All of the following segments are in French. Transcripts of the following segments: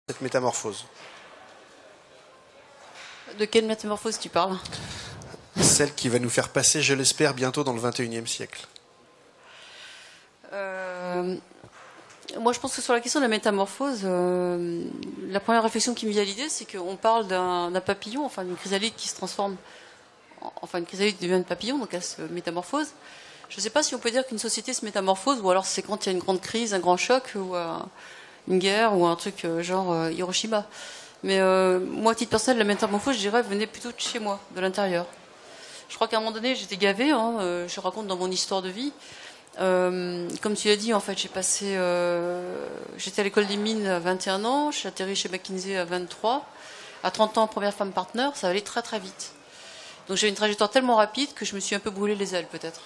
cette métamorphose? De quelle métamorphose tu parles? Celle qui va nous faire passer, je l'espère, bientôt dans le XXIe siècle. Moi, je pense que sur la question de la métamorphose, la première réflexion qui me vient à l'idée, c'est qu'on parle d'un papillon, enfin d'une chrysalide qui se transforme, enfin une chrysalide devient un papillon, donc elle se métamorphose. Je ne sais pas si on peut dire qu'une société se métamorphose, ou alors c'est quand il y a une grande crise, un grand choc, ou une guerre, ou un truc genre Hiroshima. Mais moi, à titre personnel, la métamorphose, je dirais, venait plutôt de chez moi, de l'intérieur. Je crois qu'à un moment donné, j'étais gavée, je raconte dans mon histoire de vie. Comme tu l'as dit, en fait, j'étais à l'école des mines à 21 ans, j'ai atterri chez McKinsey à 23. À 30 ans, première femme partner, ça allait très très vite. Donc j'ai une trajectoire tellement rapide que je me suis un peu brûlé les ailes, peut-être.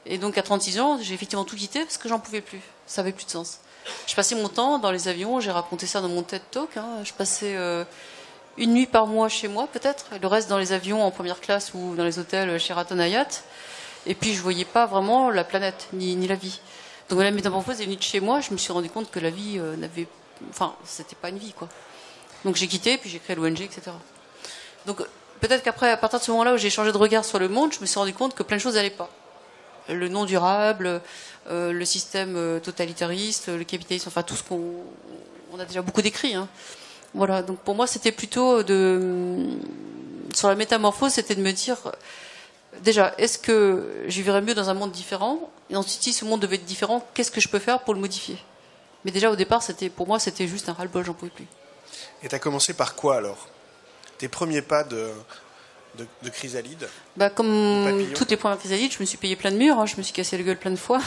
Et donc à 36 ans, j'ai effectivement tout quitté parce que j'en pouvais plus. Ça avait plus de sens. Je passais mon temps dans les avions, j'ai raconté ça dans mon TED Talk. Je passais une nuit par mois chez moi, peut-être, et le reste dans les avions en première classe ou dans les hôtels Sheraton Hyatt. Et puis je voyais pas vraiment la planète, ni la vie. Donc la métamorphose est venue de chez moi, je me suis rendu compte que la vie c'était pas une vie, quoi. Donc j'ai quitté, puis j'ai créé l'ONG, etc. Donc peut-être qu'après, à partir de ce moment-là où j'ai changé de regard sur le monde, je me suis rendu compte que plein de choses n'allaient pas. Le non durable, le système totalitariste, le capitalisme, enfin tout ce qu'on a déjà beaucoup décrit. Voilà, donc pour moi c'était plutôt sur la métamorphose, c'était de me dire... Déjà, est-ce que je vivrais mieux dans un monde différent? Et ensuite, si ce monde devait être différent, qu'est-ce que je peux faire pour le modifier? Mais déjà, au départ, pour moi, c'était juste un ras-le-bol, j'en pouvais plus. Et tu as commencé par quoi, alors? Tes premiers pas de chrysalide? Comme toutes les premières chrysalides, je me suis payé plein de murs, je me suis cassé la gueule plein de fois.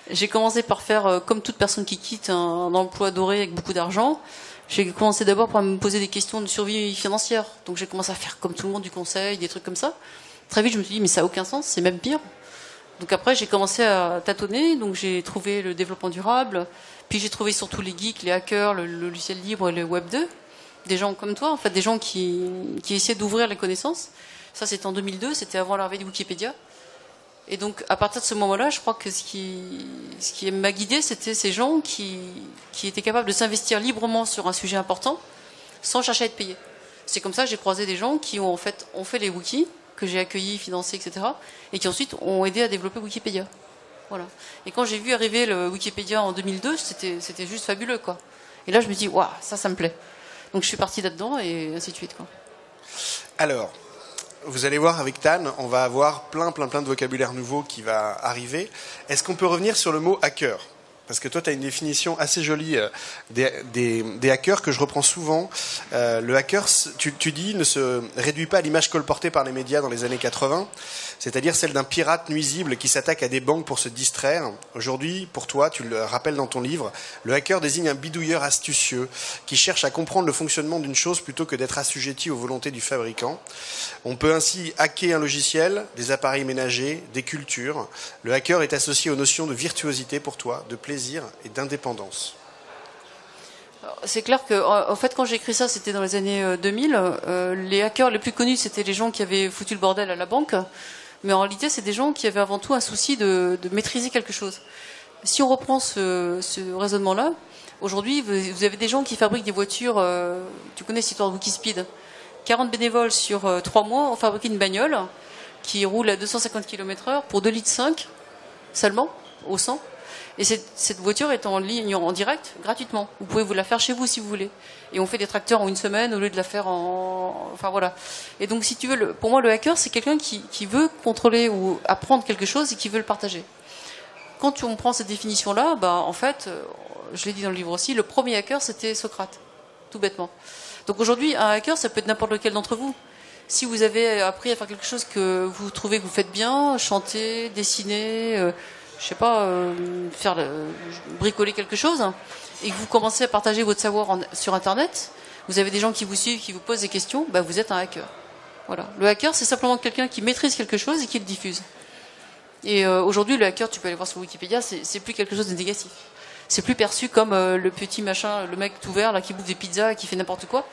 J'ai commencé par faire, comme toute personne qui quitte un emploi doré avec beaucoup d'argent, j'ai commencé d'abord par me poser des questions de survie financière. Donc j'ai commencé à faire comme tout le monde du conseil, des trucs comme ça. Très vite, je me suis dit, mais ça n'a aucun sens, c'est même pire. Donc après, j'ai commencé à tâtonner, donc j'ai trouvé le développement durable, puis j'ai trouvé surtout les geeks, les hackers, le logiciel libre et le Web 2. Des gens comme toi, en fait, des gens qui essayaient d'ouvrir les connaissances. Ça, c'était en 2002, c'était avant l'arrivée de Wikipédia. Et donc, à partir de ce moment-là, je crois que ce qui m'a guidé, c'était ces gens qui étaient capables de s'investir librement sur un sujet important, sans chercher à être payés. C'est comme ça que j'ai croisé des gens qui ont fait les wikis, que j'ai accueillis, financés, etc., et qui ensuite ont aidé à développer Wikipédia. Voilà. Et quand j'ai vu arriver le Wikipédia en 2002, c'était juste fabuleux, quoi. Et là, je me dis, waouh, ça me plaît. Donc je suis partie là-dedans, et ainsi de suite, quoi. Alors, vous allez voir, avec Tan, on va avoir plein de vocabulaire nouveau qui va arriver. Est-ce qu'on peut revenir sur le mot hacker? Parce que toi, tu as une définition assez jolie des hackers que je reprends souvent. Le hacker, tu dis, ne se réduit pas à l'image colportée par les médias dans les années 80, c'est-à-dire celle d'un pirate nuisible qui s'attaque à des banques pour se distraire. Aujourd'hui, pour toi, tu le rappelles dans ton livre, le hacker désigne un bidouilleur astucieux qui cherche à comprendre le fonctionnement d'une chose plutôt que d'être assujetti aux volontés du fabricant. On peut ainsi hacker un logiciel, des appareils ménagers, des cultures. Le hacker est associé aux notions de virtuosité pour toi, de plaisir et d'indépendance. C'est clair que, en fait, quand j'ai écrit ça, c'était dans les années 2000. Les hackers les plus connus, c'était les gens qui avaient foutu le bordel à la banque. Mais en réalité, c'est des gens qui avaient avant tout un souci de maîtriser quelque chose. Si on reprend ce raisonnement-là, aujourd'hui, vous avez des gens qui fabriquent des voitures. Tu connais cette histoire de Wikispeed. 40 bénévoles sur 3 mois ont fabriqué une bagnole qui roule à 250 km/h pour 2,5 litres seulement, au 100. Et cette voiture est en ligne, en direct, gratuitement. Vous pouvez vous la faire chez vous si vous voulez. Et on fait des tracteurs en une semaine au lieu de la faire Enfin voilà. Et donc si tu veux, pour moi le hacker c'est quelqu'un qui veut contrôler ou apprendre quelque chose et qui veut le partager. Quand on prend cette définition-là, en fait, je l'ai dit dans le livre aussi, le premier hacker c'était Socrate, tout bêtement. Donc aujourd'hui un hacker ça peut être n'importe lequel d'entre vous. Si vous avez appris à faire quelque chose que vous trouvez que vous faites bien, chanter, dessiner... je sais pas, bricoler quelque chose, et que vous commencez à partager votre savoir sur Internet, vous avez des gens qui vous suivent, qui vous posent des questions, vous êtes un hacker. Voilà. Le hacker, c'est simplement quelqu'un qui maîtrise quelque chose et qui le diffuse. Et aujourd'hui, le hacker, tu peux aller voir sur Wikipédia, c'est plus quelque chose de négatif. C'est plus perçu comme le petit machin, le mec tout vert là qui bouffe des pizzas, qui fait n'importe quoi.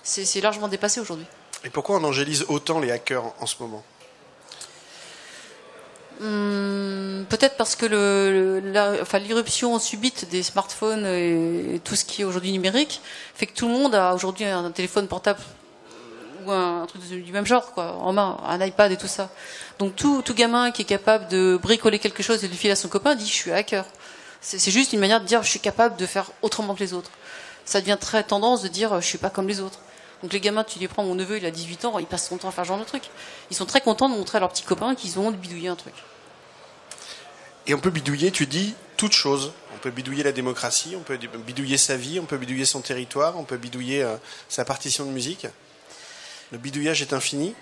C'est largement dépassé aujourd'hui. Et pourquoi on angélise autant les hackers en ce moment? Peut-être parce que l'irruption subite des smartphones et tout ce qui est aujourd'hui numérique fait que tout le monde a aujourd'hui un téléphone portable ou un truc du même genre, quoi, en main, un iPad et tout ça. Donc tout gamin qui est capable de bricoler quelque chose et de le filer à son copain dit je suis hacker. C'est juste une manière de dire je suis capable de faire autrement que les autres. Ça devient très tendance de dire je suis pas comme les autres. Donc les gamins, tu les prends, mon neveu il a 18 ans, il passe son temps à faire ce genre de truc. Ils sont très contents de montrer à leurs petits copains qu'ils ont bidouillé un truc. Et on peut bidouiller, tu dis, toutes choses. On peut bidouiller la démocratie, on peut bidouiller sa vie, on peut bidouiller son territoire, on peut bidouiller sa partition de musique. Le bidouillage est infini.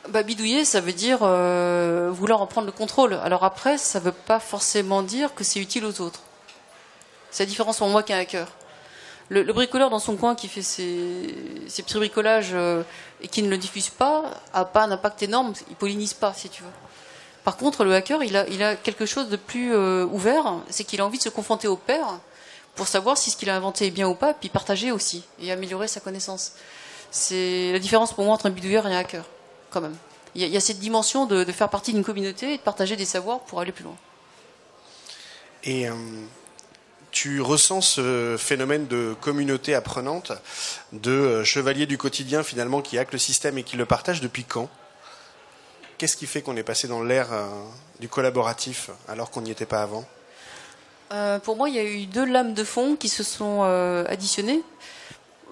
Bidouiller, ça veut dire vouloir en prendre le contrôle. Alors après, ça veut pas forcément dire que c'est utile aux autres. C'est la différence pour moi qu'un hacker. Le bricoleur dans son coin qui fait ses petits bricolages et qui ne le diffuse pas a pas un impact énorme, il pollinise pas, si tu veux. Par contre, le hacker, il a quelque chose de plus ouvert, c'est qu'il a envie de se confronter au pairs pour savoir si ce qu'il a inventé est bien ou pas, puis partager aussi et améliorer sa connaissance. C'est la différence pour moi entre un bidouilleur et un hacker, quand même. Il y a cette dimension de faire partie d'une communauté et de partager des savoirs pour aller plus loin. Et tu ressens ce phénomène de communauté apprenante, de chevalier du quotidien finalement qui hack le système et qui le partage depuis quand ? Qu'est-ce qui fait qu'on est passé dans l'ère du collaboratif alors qu'on n'y était pas avant ? Pour moi, il y a eu deux lames de fond qui se sont additionnées.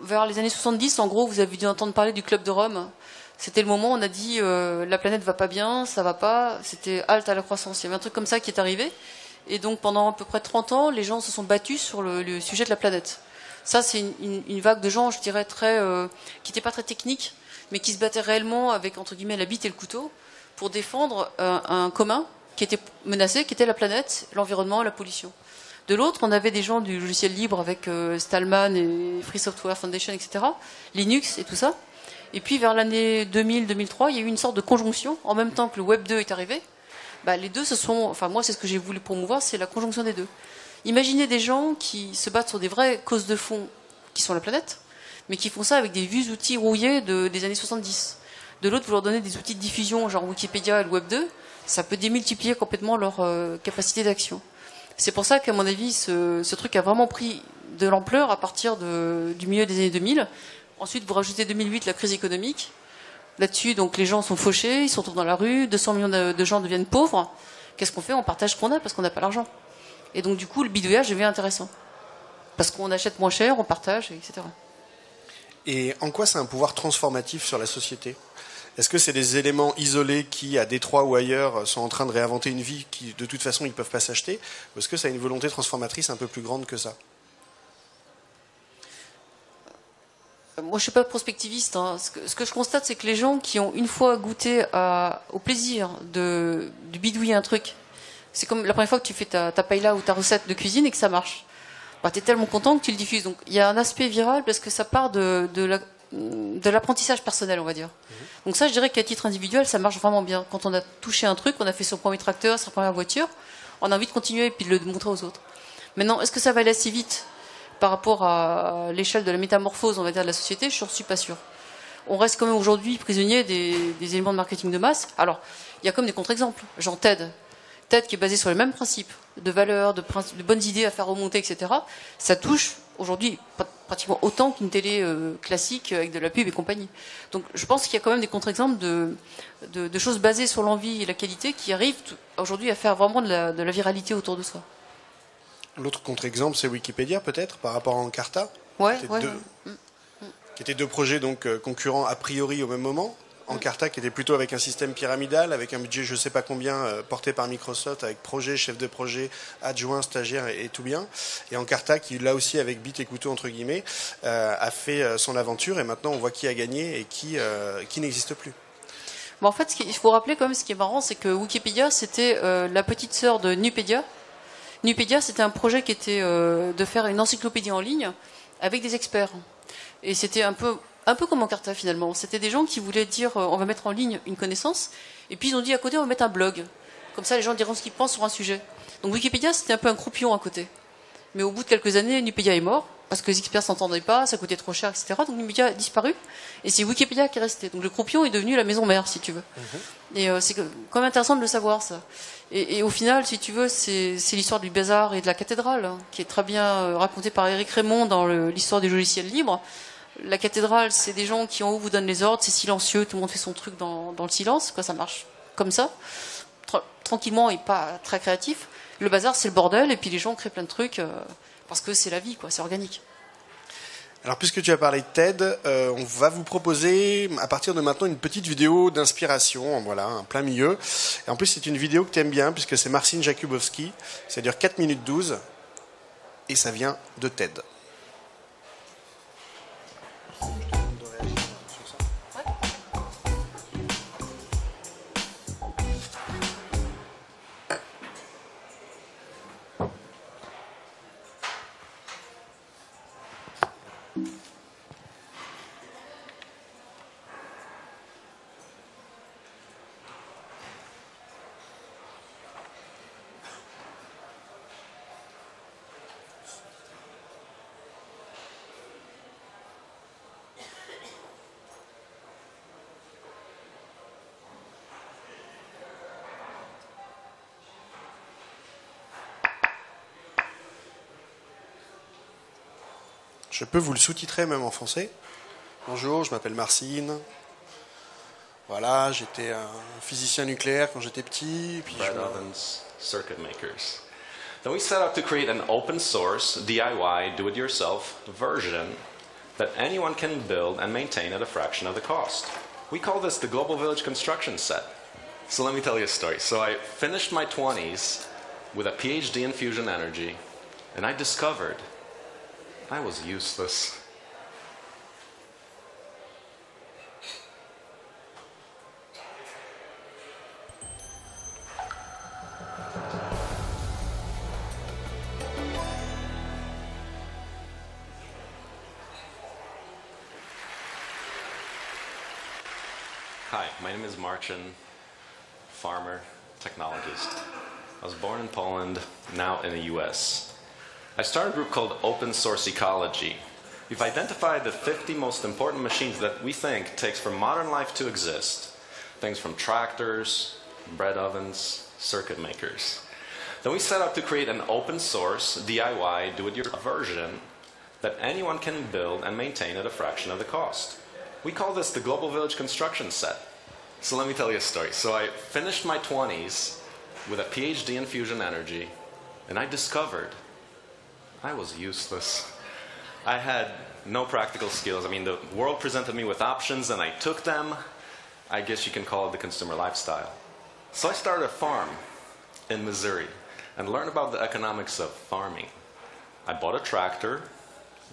Vers les années 70, en gros, vous avez dû entendre parler du Club de Rome. C'était le moment où on a dit la planète va pas bien, ça va pas, c'était halte à la croissance. Il y avait un truc comme ça qui est arrivé. Et donc pendant à peu près 30 ans, les gens se sont battus sur le sujet de la planète. Ça, c'est une vague de gens, je dirais, qui n'étaient pas très techniques, mais qui se battaient réellement avec, entre guillemets, la bite et le couteau, pour défendre un commun qui était menacé, qui était la planète, l'environnement, la pollution. De l'autre, on avait des gens du logiciel libre avec Stallman et Free Software Foundation, etc., Linux et tout ça. Et puis vers l'année 2000-2003, il y a eu une sorte de conjonction, en même temps que le Web 2 est arrivé. Les deux moi c'est ce que j'ai voulu promouvoir, c'est la conjonction des deux. Imaginez des gens qui se battent sur des vraies causes de fond qui sont la planète, mais qui font ça avec des vieux outils rouillés des années 70. De l'autre, vous leur donnez des outils de diffusion, genre Wikipédia et le Web 2, ça peut démultiplier complètement leur capacité d'action. C'est pour ça qu'à mon avis, ce truc a vraiment pris de l'ampleur à partir du milieu des années 2000. Ensuite, vous rajoutez 2008, la crise économique. Là-dessus, donc, les gens sont fauchés, ils se retrouvent dans la rue, 200 millions de gens deviennent pauvres. Qu'est-ce qu'on fait ? On partage ce qu'on a parce qu'on n'a pas l'argent. Et donc, du coup, le bidouillage devient intéressant. Parce qu'on achète moins cher, on partage, etc. Et en quoi c'est un pouvoir transformatif sur la société ? Est-ce que c'est des éléments isolés qui, à Détroit ou ailleurs, sont en train de réinventer une vie qui, de toute façon, ils ne peuvent pas s'acheter ? Ou est-ce que ça a une volonté transformatrice un peu plus grande que ça ? Moi, je ne suis pas prospectiviste. Ce que je constate, c'est que les gens qui ont une fois goûté au plaisir de bidouiller un truc, c'est comme la première fois que tu fais ta paella ou ta recette de cuisine et que ça marche. Tu es tellement content que tu le diffuses. Donc, il y a un aspect viral parce que ça part de l'apprentissage personnel, on va dire. Donc ça, je dirais qu'à titre individuel, ça marche vraiment bien. Quand on a touché un truc, on a fait son premier tracteur, sa première voiture, on a envie de continuer et puis de le montrer aux autres. Maintenant, est-ce que ça va aller assez vite par rapport à l'échelle de la métamorphose, on va dire, de la société ? Je ne suis pas sûr. On reste quand même aujourd'hui prisonnier des éléments de marketing de masse. Alors, il y a comme des contre-exemples, genre TED. TED qui est basé sur les mêmes principes de valeurs, de bonnes idées à faire remonter, etc. Ça touche aujourd'hui pratiquement autant qu'une télé classique avec de la pub et compagnie. Donc je pense qu'il y a quand même des contre-exemples de choses basées sur l'envie et la qualité qui arrivent aujourd'hui à faire vraiment de la viralité autour de soi. L'autre contre-exemple, c'est Wikipédia peut-être, par rapport à Encarta, qui étaient deux projets donc concurrents a priori au même moment. Encarta qui était plutôt avec un système pyramidal, avec un budget je ne sais pas combien porté par Microsoft, avec projet, chef de projet, adjoint, stagiaire et tout bien. Et Encarta qui là aussi avec bite et couteau entre guillemets a fait son aventure et maintenant on voit qui a gagné et qui n'existe plus. En fait, il faut rappeler quand même ce qui est marrant, c'est que Wikipédia c'était la petite sœur de Nupedia. Nupedia c'était un projet qui était de faire une encyclopédie en ligne avec des experts. Et c'était un peu comme Encarta finalement. C'était des gens qui voulaient dire on va mettre en ligne une connaissance, et puis ils ont dit à côté on va mettre un blog. Comme ça les gens diront ce qu'ils pensent sur un sujet. Donc Wikipédia c'était un peu un croupion à côté. Mais au bout de quelques années, Nupedia est mort, parce que les experts s'entendaient pas, ça coûtait trop cher, etc. Donc les médias a disparu, et c'est Wikipédia qui est resté. Donc le croupion est devenu la maison mère, si tu veux. Et c'est quand même intéressant de le savoir, ça. Et au final, si tu veux, c'est l'histoire du bazar et de la cathédrale, hein, qui est très bien racontée par Éric Raymond dans l'histoire du logiciel libre. La cathédrale, c'est des gens qui en haut vous donnent les ordres, c'est silencieux, tout le monde fait son truc dans le silence, quoi, ça marche comme ça, tranquillement et pas très créatif. Le bazar, c'est le bordel, et puis les gens créent plein de trucs, parce que c'est la vie, quoi, c'est organique. Alors, puisque tu as parlé de TED, on va vous proposer, à partir de maintenant, une petite vidéo d'inspiration, voilà, un plein milieu. Et en plus, c'est une vidéo que tu aimes bien, puisque c'est Marcin Jakubowski, ça dure 4 minutes 12, et ça vient de TED. Je peux vous le sous-titrer même en français. Bonjour, je m'appelle Marcin. Voilà, j'étais un physicien nucléaire quand j'étais petit. Puis bread ovens, circuit makers. Then we set out to create an open source, DIY, do-it-yourself version that anyone can build and maintain at a fraction of the cost. We call this the Global Village Construction Set. So let me tell you a story. So I finished my 20s with a PhD in fusion energy, and I discovered I was useless. Hi, my name is Marcin, farmer, technologist. I was born in Poland, now in the US. I started a group called Open Source Ecology. We've identified the 50 most important machines that we think takes for modern life to exist. Things from tractors, bread ovens, circuit makers. Then we set out to create an open source, DIY, do-it-yourself version that anyone can build and maintain at a fraction of the cost. We call this the Global Village Construction Set. So let me tell you a story. So I finished my 20s with a PhD in fusion energy, and I discovered I was useless. I had no practical skills. I mean, the world presented me with options, and I took them. I guess you can call it the consumer lifestyle. So I started a farm in Missouri and learned about the economics of farming. I bought a tractor,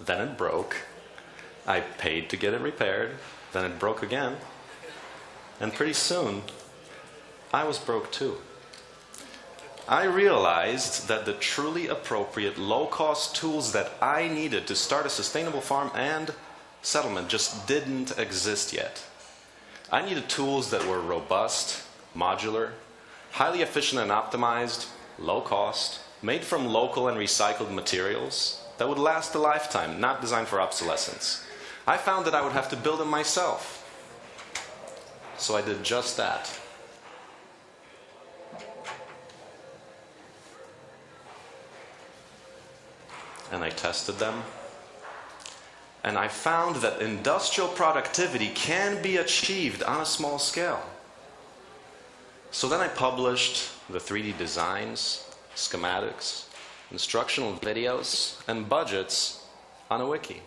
then it broke. I paid to get it repaired, then it broke again. And pretty soon, I was broke too. I realized that the truly appropriate low-cost tools that I needed to start a sustainable farm and settlement just didn't exist yet. I needed tools that were robust, modular, highly efficient and optimized, low-cost, made from local and recycled materials that would last a lifetime, not designed for obsolescence. I found that I would have to build them myself. So I did just that. And I tested them. And I found that industrial productivity can be achieved on a small scale. So then I published the 3D designs, schematics, instructional videos, and budgets on a wiki.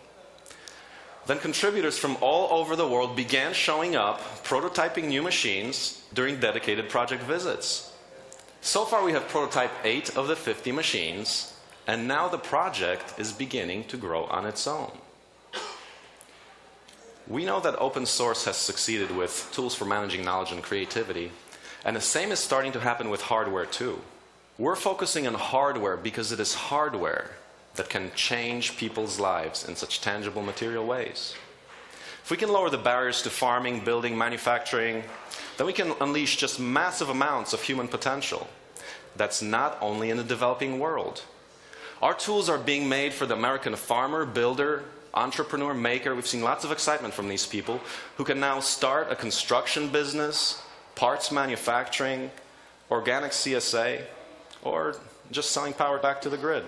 Then contributors from all over the world began showing up, prototyping new machines during dedicated project visits. So far we have prototyped 8 of the 50 machines, and now the project is beginning to grow on its own. We know that open source has succeeded with tools for managing knowledge and creativity, and the same is starting to happen with hardware too. We're focusing on hardware because it is hardware that can change people's lives in such tangible material ways. If we can lower the barriers to farming, building, manufacturing, then we can unleash just massive amounts of human potential. That's not only in the developing world. Our tools are being made for the American farmer, builder, entrepreneur, maker. We've seen lots of excitement from these people who can now start a construction business, parts manufacturing, organic CSA, or just selling power back to the grid.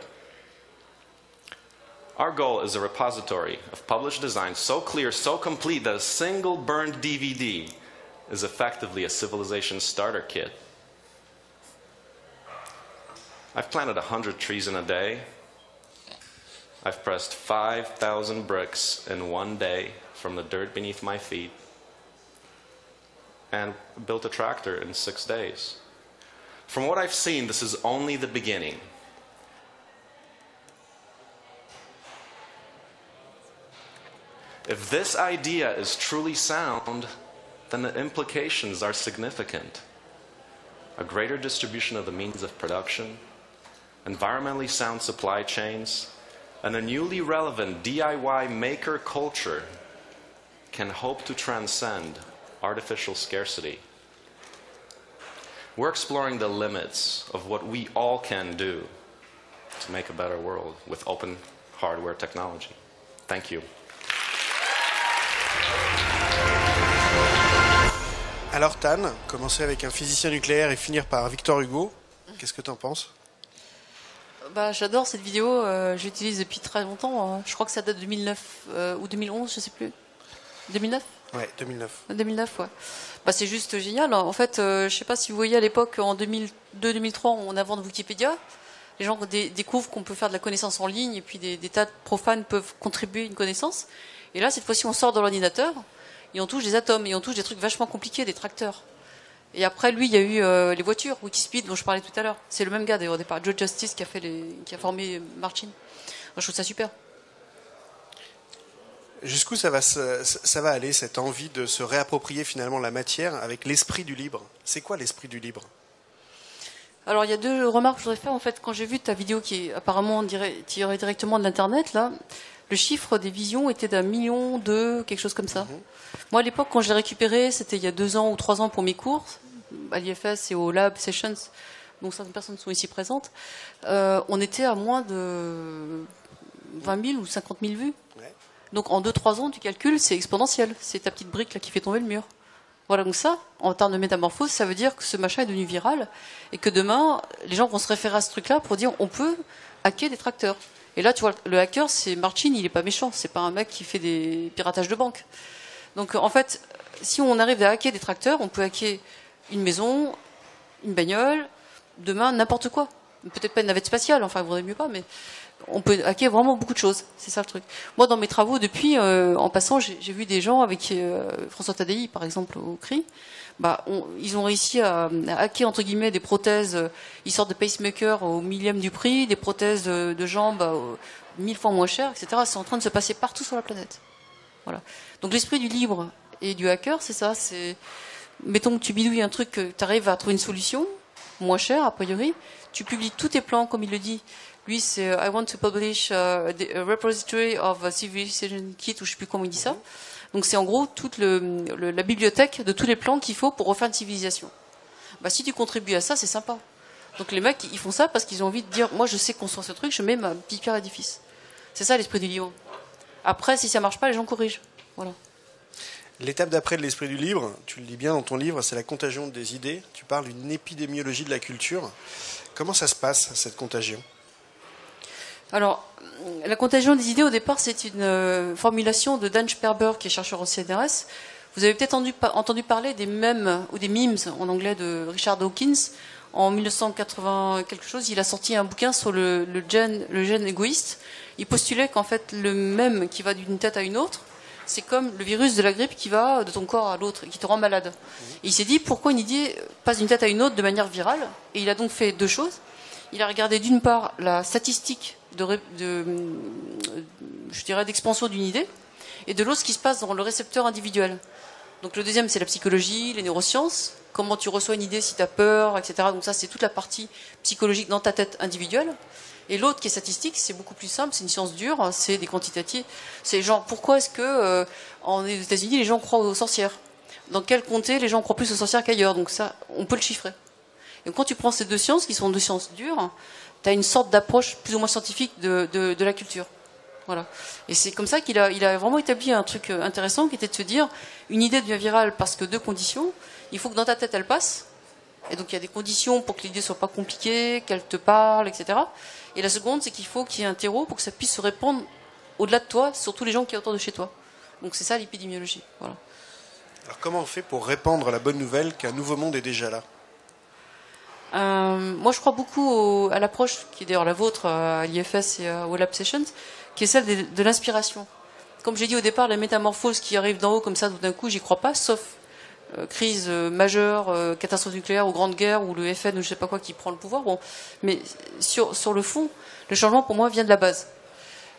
Our goal is a repository of published designs so clear, so complete that a single burned DVD is effectively a civilization starter kit. I've planted 100 trees in a day. I've pressed 5,000 bricks in one day from the dirt beneath my feet and built a tractor in 6 days. From what I've seen, this is only the beginning. If this idea is truly sound, then the implications are significant. A greater distribution of the means of production, environmentally sound supply chains, and a newly relevant DIY maker culture can hope to transcend artificial scarcity. We're exploring the limits of what we all can do to make a better world with open hardware technology. Thank you. Alors Tan, commencer avec un physicien nucléaire et finir par Victor Hugo, qu'est-ce que tu en penses? Bah, j'adore cette vidéo, j'utilise depuis très longtemps. Je crois que ça date de 2009 ou 2011, je sais plus. 2009 Ouais, 2009. 2009, ouais. Bah, c'est juste génial. En fait, je sais pas si vous voyez à l'époque, en 2002-2003, on invente Wikipédia. Les gens découvrent qu'on peut faire de la connaissance en ligne et puis des tas de profanes peuvent contribuer à une connaissance. Et là, cette fois-ci, on sort de l'ordinateur et on touche des atomes et on touche des trucs vachement compliqués, des tracteurs. Et après, lui, il y a eu les voitures, Wikispeed, dont je parlais tout à l'heure. C'est le même gars, d'ailleurs, au départ, Joe Justice, qui a formé Martin. Moi, je trouve ça super. Jusqu'où ça va aller, cette envie de se réapproprier finalement la matière avec l'esprit du libre? C'est quoi l'esprit du libre? Alors, il y a deux remarques que je voudrais faire. En fait, quand j'ai vu ta vidéo qui est apparemment tirée directement de l'Internet, là, le chiffre des visions était d'1 million de quelque chose comme ça. Moi, à l'époque, quand je l'ai récupéré, c'était il y a 2 ans ou 3 ans pour mes cours, à l'IFS et au Lab Sessions, dont certaines personnes sont ici présentes. On était à moins de 20 000 ou 50 000 vues. Ouais. Donc, en 2-3 ans, tu calcules, c'est exponentiel. C'est ta petite brique là qui fait tomber le mur. Voilà, donc ça, en termes de métamorphose, ça veut dire que ce machin est devenu viral et que demain, les gens vont se référer à ce truc-là pour dire on peut hacker des tracteurs. Et là, tu vois, le hacker, c'est Martin, il est pas méchant, c'est pas un mec qui fait des piratages de banque. Donc, en fait, si on arrive à hacker des tracteurs, on peut hacker une maison, une bagnole, demain, n'importe quoi. Peut-être pas une navette spatiale, enfin, il vaudrait mieux pas, mais on peut hacker vraiment beaucoup de choses. C'est ça le truc. Moi, dans mes travaux, depuis, en passant, j'ai vu des gens avec François Tadei, par exemple, au CRI. Ils ont réussi à hacker, entre guillemets, des prothèses. Ils sortent de pacemakers au millième du prix, des prothèses de jambes 1000 fois moins chères, etc. C'est en train de se passer partout sur la planète. Voilà. Donc l'esprit du libre et du hacker, c'est ça. C'est, mettons que tu bidouilles un truc, que tu arrives à trouver une solution moins chère, a priori. Tu publies tous tes plans, comme il le dit. Lui, c'est I want to publish a repository of a civilization kit, ou je sais plus comment il dit ça. Donc c'est en gros toute la bibliothèque de tous les plans qu'il faut pour refaire une civilisation. Bah, si tu contribues à ça, c'est sympa. Donc les mecs, ils font ça parce qu'ils ont envie de dire, moi je sais construire ce truc, je mets ma petite pierre à l'édifice. C'est ça l'esprit du libre. Après, si ça marche pas, les gens corrigent. Voilà. L'étape d'après de l'esprit du libre, tu le dis bien dans ton livre, c'est la contagion des idées. Tu parles d'une épidémiologie de la culture. Comment ça se passe, cette contagion? Alors, la contagion des idées, au départ, c'est une formulation de Dan Sperber, qui est chercheur au CNRS. Vous avez peut-être entendu parler des mèmes, ou des memes, en anglais, de Richard Dawkins. En 1980 quelque chose, il a sorti un bouquin sur le gène égoïste. Il postulait qu'en fait, le mème qui va d'une tête à une autre, c'est comme le virus de la grippe qui va de ton corps à l'autre et qui te rend malade. Et il s'est dit, pourquoi une idée passe d'une tête à une autre de manière virale? Et il a donc fait 2 choses. Il a regardé d'une part la statistique d'expansion d'une idée, et de l'autre ce qui se passe dans le récepteur individuel. Donc le deuxième, c'est la psychologie, les neurosciences, comment tu reçois une idée si tu as peur, etc. Donc ça, c'est toute la partie psychologique dans ta tête individuelle. Et l'autre qui est statistique, c'est beaucoup plus simple, c'est une science dure, c'est des quantitatifs. C'est genre, pourquoi est-ce que aux États-Unis les gens croient aux sorcières? Dans quel comté les gens croient plus aux sorcières qu'ailleurs? Donc ça, on peut le chiffrer. Et quand tu prends ces 2 sciences, qui sont 2 sciences dures, tu as une sorte d'approche plus ou moins scientifique de la culture. Voilà. Et c'est comme ça qu'il a vraiment établi un truc intéressant qui était de se dire, une idée devient virale parce que deux conditions. Il faut que dans ta tête, elle passe. Et donc il y a des conditions pour que l'idée soit pas compliquée, qu'elle te parle, etc. Et la seconde, c'est qu'il faut qu'il y ait un terreau pour que ça puisse se répandre au-delà de toi, sur tous les gens qui sont autour de chez toi. Donc c'est ça l'épidémiologie. Voilà. Alors comment on fait pour répandre la bonne nouvelle qu'un nouveau monde est déjà là ? Moi, je crois beaucoup à l'approche qui est d'ailleurs la vôtre à l'IFS et au Lab Sessions, qui est celle de l'inspiration. Comme j'ai dit au départ, la métamorphose qui arrive d'en haut comme ça tout d'un coup, j'y crois pas, sauf crise majeure, catastrophe nucléaire ou grande guerre ou le FN ou je sais pas quoi qui prend le pouvoir. Bon, mais sur le fond, le changement pour moi vient de la base.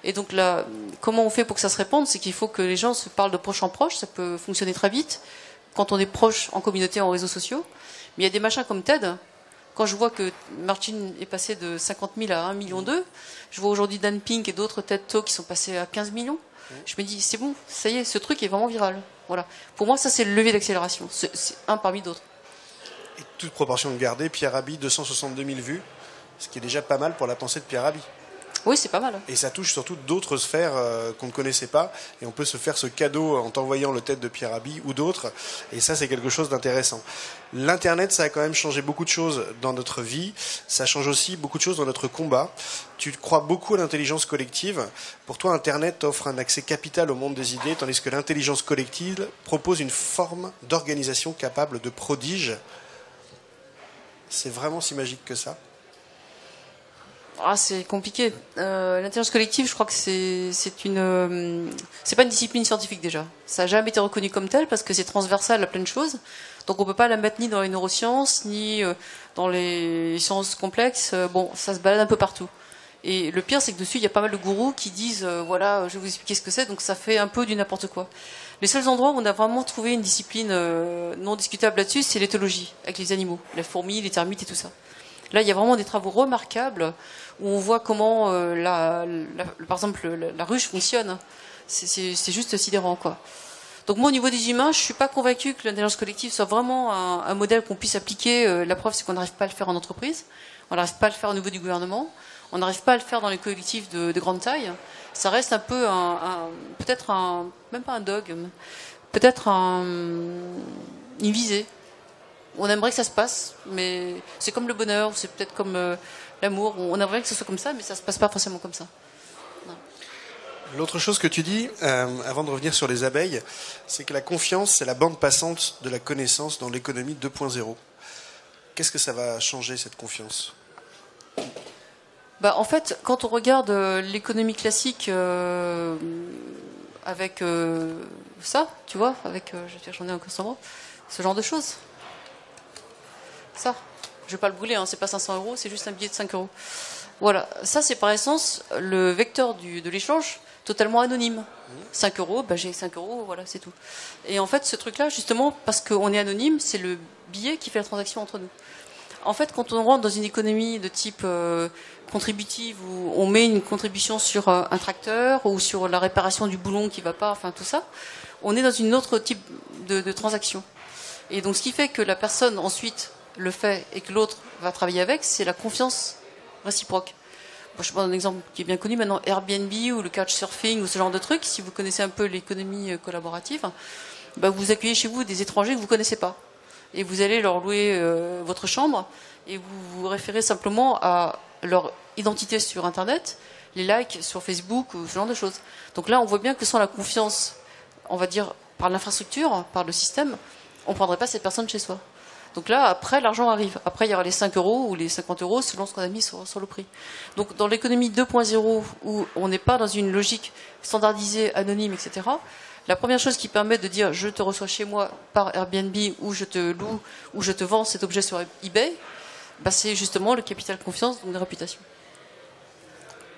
Et donc là, comment on fait pour que ça se répande ? C'est qu'il faut que les gens se parlent de proche en proche. Ça peut fonctionner très vite quand on est proche en communauté, en réseaux sociaux. Mais il y a des machins comme TED. Quand je vois que Martin est passé de 50 000 à 1,2 million, je vois aujourd'hui Dan Pink et d'autres TED Talks qui sont passés à 15 millions. Je me dis, c'est bon, ça y est, ce truc est vraiment viral. Voilà. Pour moi, ça, c'est le levier d'accélération. C'est un parmi d'autres. Et toute proportion gardée, Pierre Rabhi, 262 000 vues, ce qui est déjà pas mal pour la pensée de Pierre Rabhi. Oui, c'est pas mal. Et ça touche surtout d'autres sphères qu'on ne connaissait pas. Et on peut se faire ce cadeau en t'envoyant le TED de Pierre Rabhi ou d'autres. Et ça, c'est quelque chose d'intéressant. L'Internet, ça a quand même changé beaucoup de choses dans notre vie. Ça change aussi beaucoup de choses dans notre combat. Tu crois beaucoup à l'intelligence collective. Pour toi, Internet offre un accès capital au monde des idées, tandis que l'intelligence collective propose une forme d'organisation capable de prodiges. C'est vraiment si magique que ça ? Ah, c'est compliqué. L'intelligence collective, je crois que c'est pas une discipline scientifique déjà. Ça n'a jamais été reconnu comme tel parce que c'est transversal à plein de choses. Donc on peut pas la mettre ni dans les neurosciences ni dans les sciences complexes. Bon, ça se balade un peu partout. Et le pire, c'est que dessus, il y a pas mal de gourous qui disent voilà, je vais vous expliquer ce que c'est. Donc ça fait un peu du n'importe quoi. Les seuls endroits où on a vraiment trouvé une discipline non discutable là-dessus, c'est l'éthologie avec les animaux, les fourmis, les termites et tout ça. Là, il y a vraiment des travaux remarquables où on voit comment, par exemple, la ruche fonctionne. C'est juste sidérant, quoi. Donc moi, au niveau des humains, je suis pas convaincue que l'intelligence collective soit vraiment un modèle qu'on puisse appliquer. La preuve, c'est qu'on n'arrive pas à le faire en entreprise, on n'arrive pas à le faire au niveau du gouvernement, on n'arrive pas à le faire dans les collectifs de grande taille. Ça reste un peu peut-être même pas un dogme, peut-être une visée. On aimerait que ça se passe, mais c'est comme le bonheur, c'est peut-être comme l'amour. On aimerait que ce soit comme ça, mais ça se passe pas forcément comme ça. Non. L'autre chose que tu dis, avant de revenir sur les abeilles, c'est que la confiance, c'est la bande passante de la connaissance dans l'économie 2.0. Qu'est-ce que ça va changer, cette confiance ? En fait, quand on regarde l'économie classique avec ça, tu vois, avec, j'en ai un constamment, ce genre de choses. Ça, je vais pas le brûler, hein, c'est pas 500 €, c'est juste un billet de 5 €. Voilà, ça c'est par essence le vecteur de l'échange totalement anonyme. 5 €, j'ai 5 €, voilà, c'est tout. Et en fait, ce truc-là, justement, parce qu'on est anonyme, c'est le billet qui fait la transaction entre nous. En fait, quand on rentre dans une économie de type contributive, où on met une contribution sur un tracteur ou sur la réparation du boulon qui va pas, enfin tout ça, on est dans une autre type de transaction. Et donc, ce qui fait que la personne ensuite le fait et que l'autre va travailler avec, c'est la confiance réciproque. Bon, je prends un exemple qui est bien connu maintenant, Airbnb ou le couchsurfing ou ce genre de trucs. Si vous connaissez un peu l'économie collaborative, vous accueillez chez vous des étrangers que vous connaissez pas. Et vous allez leur louer votre chambre et vous vous référez simplement à leur identité sur Internet, les likes sur Facebook ou ce genre de choses. Donc là, on voit bien que sans la confiance, on va dire, par l'infrastructure, par le système, on ne prendrait pas cette personne chez soi. Donc là, après, l'argent arrive. Après, il y aura les 5 € ou les 50 € selon ce qu'on a mis sur le prix. Donc dans l'économie 2.0, où on n'est pas dans une logique standardisée, anonyme, etc., la première chose qui permet de dire je te reçois chez moi par Airbnb ou je te loue ou je te vends cet objet sur eBay, c'est justement le capital confiance, donc la réputation.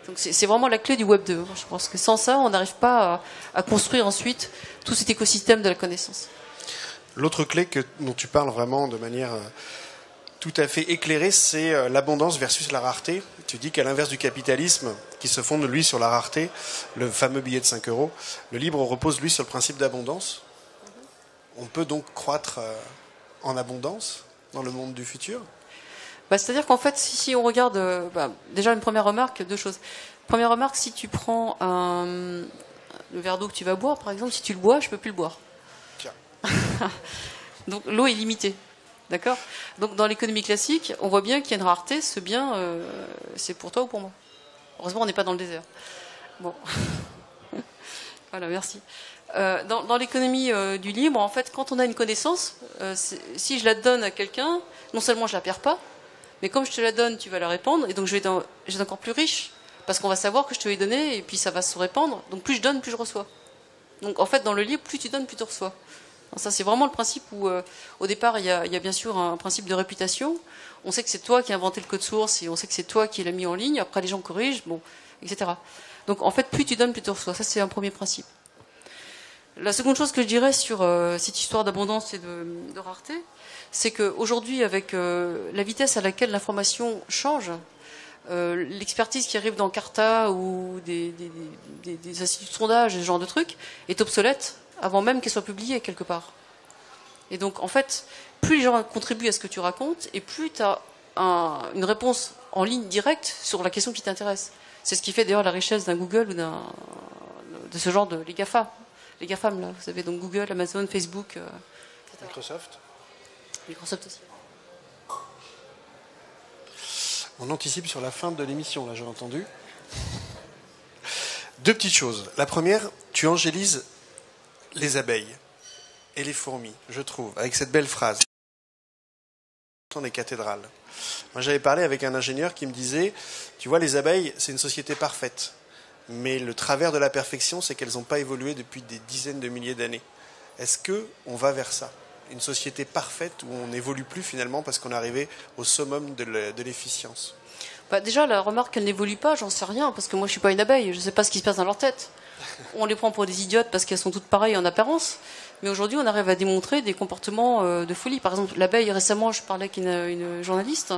Donc c'est vraiment la clé du Web 2. Je pense que sans ça, on n'arrive pas à construire ensuite tout cet écosystème de la connaissance. L'autre clé dont tu parles vraiment de manière tout à fait éclairée, c'est l'abondance versus la rareté. Tu dis qu'à l'inverse du capitalisme, qui se fonde, lui, sur la rareté, le fameux billet de 5 €, le libre repose, lui, sur le principe d'abondance. On peut donc croître en abondance dans le monde du futur ? C'est-à-dire qu'en fait, si on regarde, déjà une première remarque, deux choses. Première remarque, si tu prends le verre d'eau que tu vas boire, par exemple, si tu le bois, je peux plus le boire. Tiens. Donc l'eau est limitée. D'accord ? Donc dans l'économie classique, on voit bien qu'il y a une rareté, ce bien, c'est pour toi ou pour moi. Heureusement, on n'est pas dans le désert. Bon. Voilà, merci. Dans l'économie du libre, en fait, quand on a une connaissance, si je la donne à quelqu'un, non seulement je la perds pas, mais comme je te la donne, tu vas la répandre, et donc je vais être encore plus riche, parce qu'on va savoir que je te l'ai donné, et puis ça va se répandre. Donc plus je donne, plus je reçois. Donc en fait, dans le libre, plus tu donnes, plus tu reçois. Donc, ça, c'est vraiment le principe où, au départ, il y a bien sûr un principe de réputation. On sait que c'est toi qui as inventé le code source, et on sait que c'est toi qui l'as mis en ligne. Après, les gens corrigent, bon, etc. Donc en fait, plus tu donnes, plus tu reçois. Ça, c'est un premier principe. La seconde chose que je dirais sur cette histoire d'abondance et de rareté, c'est qu'aujourd'hui, avec la vitesse à laquelle l'information change, l'expertise qui arrive dans Carta ou des instituts de sondage, ce genre de trucs, est obsolète avant même qu'elle soit publiée quelque part. Et donc, en fait, plus les gens contribuent à ce que tu racontes, et plus tu as une réponse en ligne directe sur la question qui t'intéresse. C'est ce qui fait d'ailleurs la richesse d'un Google ou de ce genre de les GAFAM, là, vous savez, donc Google, Amazon, Facebook, etc. Microsoft aussi. On anticipe sur la fin de l'émission, là, j'ai entendu. Deux petites choses. La première, tu angélises les abeilles et les fourmis, je trouve, avec cette belle phrase. Des cathédrales. Moi, j'avais parlé avec un ingénieur qui me disait, tu vois, les abeilles, c'est une société parfaite. Mais le travers de la perfection, c'est qu'elles n'ont pas évolué depuis des dizaines de milliers d'années. Est-ce qu'on va vers ça ? Une société parfaite où on n'évolue plus finalement parce qu'on est arrivé au summum de l'efficience ? Déjà, la remarque qu'elle n'évolue pas, j'en sais rien, parce que moi je suis pas une abeille, je ne sais pas ce qui se passe dans leur tête. On les prend pour des idiotes parce qu'elles sont toutes pareilles en apparence, mais aujourd'hui on arrive à démontrer des comportements de folie. Par exemple, l'abeille, récemment je parlais avec une journaliste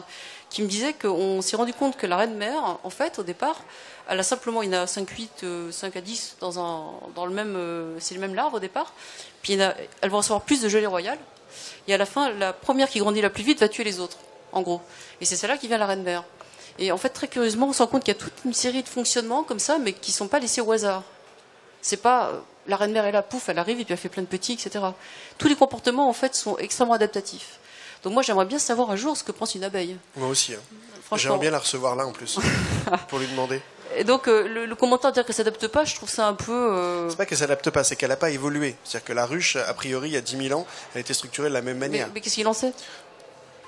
qui me disait qu'on s'est rendu compte que la reine mère, en fait, au départ, elle a simplement, il y en a 5 à 10 dans le même, c'est le même larve au départ, puis elle va recevoir plus de gelée royale, et à la fin, la première qui grandit la plus vite va tuer les autres, en gros. Et c'est celle-là qui vient la reine mère. Et en fait, très curieusement, on se rend compte qu'il y a toute une série de fonctionnements comme ça, mais qui ne sont pas laissés au hasard. C'est pas la reine mère est là, pouf, elle arrive et puis elle fait plein de petits, etc. Tous les comportements, en fait, sont extrêmement adaptatifs. Donc moi, j'aimerais bien savoir un jour ce que pense une abeille. Moi aussi. J'aimerais bien la recevoir là, en plus, pour lui demander. Et donc, le commentaire de dire qu'elle s'adapte pas, je trouve ça un peu... C'est pas qu'elle s'adapte pas, c'est qu'elle n'a pas évolué. C'est-à-dire que la ruche, a priori, il y a 10 000 ans, elle était structurée de la même manière. Mais qu'est-ce qu'il en sait ?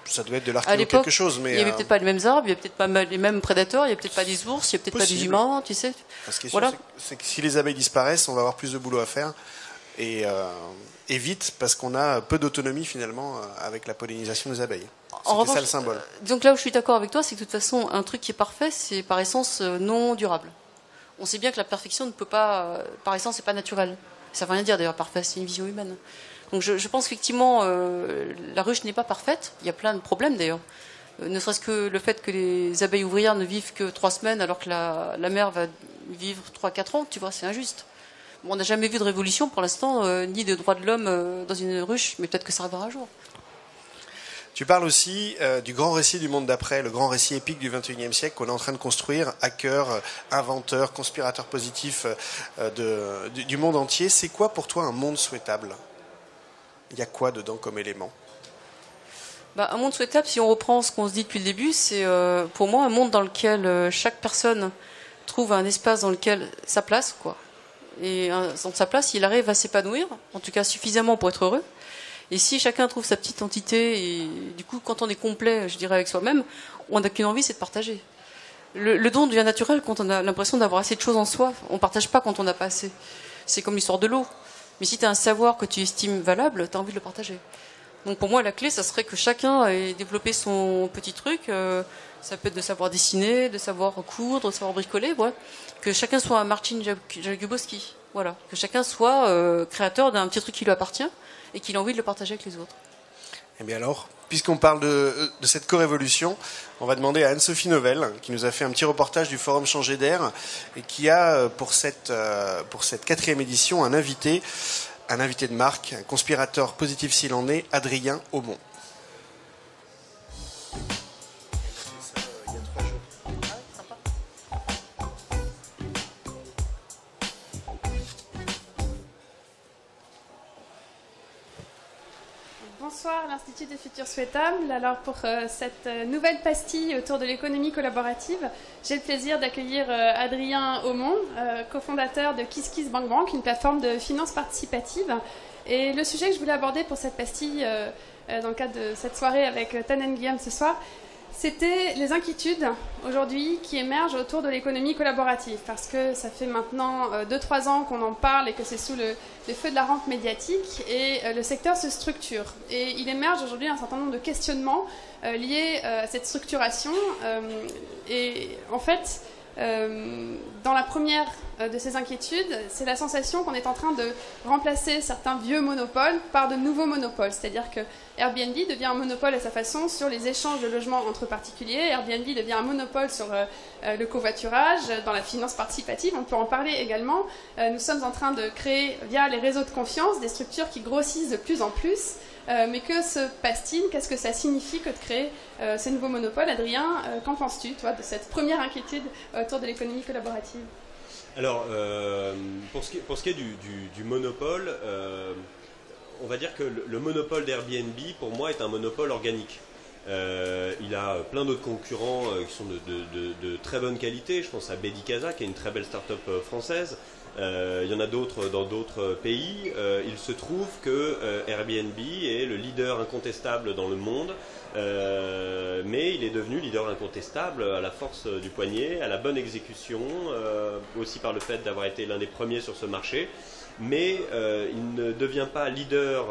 Ça doit être de l'archéo quelque chose, mais... Il n'y avait peut-être pas les mêmes arbres, il n'y avait peut-être pas les mêmes prédateurs, il n'y a peut-être pas des ours, il n'y a peut-être pas des humains, tu sais. Parce que voilà. c'est que si les abeilles disparaissent, on va avoir plus de boulot à faire. Et vite, parce qu'on a peu d'autonomie, finalement, avec la pollinisation des abeilles. C'était ça le symbole. Donc là où je suis d'accord avec toi, c'est que de toute façon, un truc qui est parfait, c'est par essence non durable. On sait bien que la perfection ne peut pas... par essence, c'est pas naturel. Ça ne veut rien dire, d'ailleurs, parfait, c'est une vision humaine. Donc je pense qu'effectivement, la ruche n'est pas parfaite. Il y a plein de problèmes d'ailleurs. Ne serait-ce que le fait que les abeilles ouvrières ne vivent que 3 semaines alors que la mère va vivre 3-4 ans, tu vois, c'est injuste. Bon, on n'a jamais vu de révolution pour l'instant, ni de droits de l'homme dans une ruche, mais peut-être que ça arrivera un jour. Tu parles aussi du grand récit du monde d'après, le grand récit épique du XXIe siècle qu'on est en train de construire, hacker, inventeur, conspirateur positif du monde entier. C'est quoi pour toi un monde souhaitable ? Il y a quoi dedans comme élément ? Un monde souhaitable, si on reprend ce qu'on se dit depuis le début, c'est pour moi un monde dans lequel chaque personne trouve un espace dans lequel sa place, quoi. Et dans sa place, il arrive à s'épanouir, en tout cas suffisamment pour être heureux. Et si chacun trouve sa petite entité, et du coup, quand on est complet, je dirais, avec soi-même, on n'a qu'une envie, c'est de partager. Le don devient naturel quand on a l'impression d'avoir assez de choses en soi. On ne partage pas quand on n'a pas assez. C'est comme l'histoire de l'eau. Mais si tu as un savoir que tu estimes valable, tu as envie de le partager. Donc pour moi, la clé, ça serait que chacun ait développé son petit truc. Ça peut être de savoir dessiner, de savoir coudre, de savoir bricoler. Ouais. Que chacun soit un Marcin Jakubowski. Voilà. Que chacun soit créateur d'un petit truc qui lui appartient et qu'il a envie de le partager avec les autres. Eh bien alors, puisqu'on parle de cette co-révolution, on va demander à Anne-Sophie Novelle, qui nous a fait un petit reportage du Forum Changer d'air, et qui a, pour cette 4e édition, un invité de marque, un conspirateur positif s'il en est, Adrien Aumont. Bonsoir, l'Institut des Futurs Souhaitables. Alors pour cette nouvelle pastille autour de l'économie collaborative, j'ai le plaisir d'accueillir Adrien Aumont, cofondateur de KissKissBankBank, une plateforme de finance participative. Et le sujet que je voulais aborder pour cette pastille, dans le cadre de cette soirée avec Tan Nguyen ce soir, c'était les inquiétudes aujourd'hui qui émergent autour de l'économie collaborative, parce que ça fait maintenant 2-3 ans qu'on en parle et que c'est sous les feux de la rampe médiatique, et le secteur se structure. Et il émerge aujourd'hui un certain nombre de questionnements liés à cette structuration. Et en fait, dans la première de ces inquiétudes, c'est la sensation qu'on est en train de remplacer certains vieux monopoles par de nouveaux monopoles. C'est-à-dire que Airbnb devient un monopole à sa façon sur les échanges de logements entre particuliers. Airbnb devient un monopole sur le covoiturage, dans la finance participative. On peut en parler également. Nous sommes en train de créer, via les réseaux de confiance, des structures qui grossissent de plus en plus. Mais que se passe-t-il? Qu'est-ce que ça signifie que de créer ces nouveaux monopoles? Adrien, qu'en penses-tu, toi, de cette première inquiétude autour de l'économie collaborative? Alors, pour ce qui est du monopole, on va dire que le monopole d'Airbnb, pour moi, est un monopole organique. Il a plein d'autres concurrents qui sont de très bonne qualité. Je pense à Bedicasa, qui est une très belle start-up française. Il y en a d'autres dans d'autres pays. Il se trouve que Airbnb est le leader incontestable dans le monde, mais il est devenu leader incontestable à la force du poignet, à la bonne exécution, aussi par le fait d'avoir été l'un des premiers sur ce marché. Mais il ne devient pas leader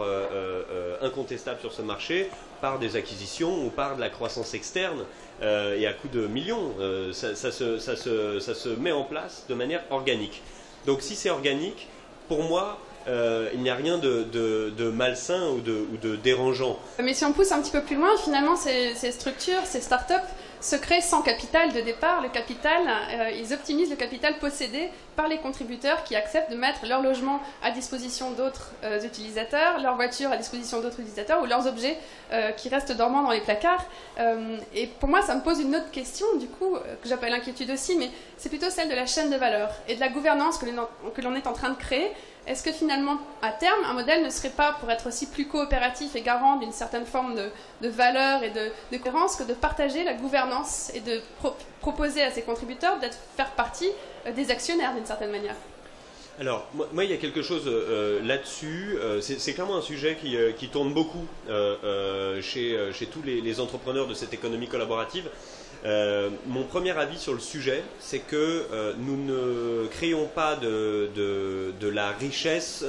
incontestable sur ce marché par des acquisitions ou par de la croissance externe et à coût de millions. Ça se met en place de manière organique. Donc si c'est organique, pour moi, il n'y a rien de malsain ou de dérangeant. Mais si on pousse un petit peu plus loin, finalement, ces structures, ces startups se créent sans capital de départ. Le capital, ils optimisent le capital possédé par les contributeurs qui acceptent de mettre leur logement à disposition d'autres utilisateurs, leur voiture à disposition d'autres utilisateurs ou leurs objets qui restent dormants dans les placards. Et pour moi, ça me pose une autre question, du coup, que j'appelle inquiétude aussi, mais c'est plutôt celle de la chaîne de valeur et de la gouvernance que l'on est en train de créer. Est-ce que finalement, à terme, un modèle ne serait pas, pour être aussi plus coopératif et garant d'une certaine forme de valeur et de cohérence, que de partager la gouvernance et de proposer à ses contributeurs d'être faire partie des actionnaires d'une certaine manière? Alors, moi, il y a quelque chose là-dessus. C'est clairement un sujet qui tourne beaucoup chez tous les entrepreneurs de cette économie collaborative. Mon premier avis sur le sujet, c'est que nous ne créons pas de la richesse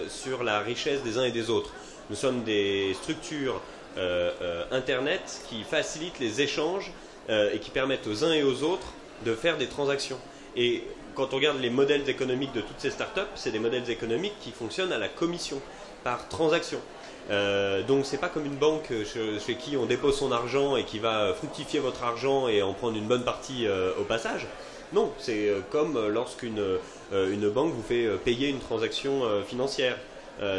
sur la richesse des uns et des autres. Nous sommes des structures Internet qui facilitent les échanges et qui permettent aux uns et aux autres de faire des transactions. Et quand on regarde les modèles économiques de toutes ces startups, c'est des modèles économiques qui fonctionnent à la commission, par transaction. Donc c'est pas comme une banque chez qui on dépose son argent et qui va fructifier votre argent et en prendre une bonne partie au passage. Non, c'est comme lorsqu'une banque vous fait payer une transaction financière.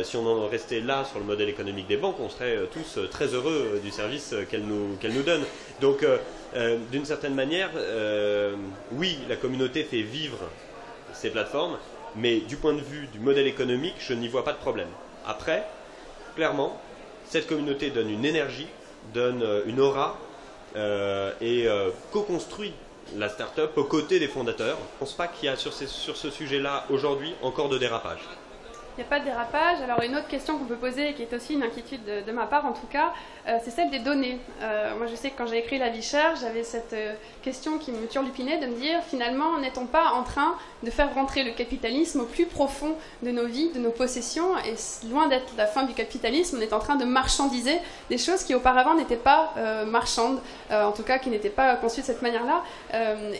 Si on en restait là sur le modèle économique des banques, on serait tous très heureux du service qu'elles nous donnent. Donc d'une certaine manière, oui, la communauté fait vivre ces plateformes, mais du point de vue du modèle économique, je n'y vois pas de problème. Après, clairement, cette communauté donne une énergie, donne une aura et co-construit la start-up aux côtés des fondateurs. Je ne pense pas qu'il y a sur ce sujet-là aujourd'hui encore de dérapage. Il n'y a pas de dérapage. Alors une autre question qu'on peut poser, et qui est aussi une inquiétude de ma part en tout cas, c'est celle des données. Moi je sais que quand j'ai écrit La Vie chère, j'avais cette question qui me turlupinait de me dire finalement n'est-on pas en train de faire rentrer le capitalisme au plus profond de nos vies, de nos possessions, et loin d'être la fin du capitalisme, on est en train de marchandiser des choses qui auparavant n'étaient pas marchandes, en tout cas qui n'étaient pas conçues de cette manière-là.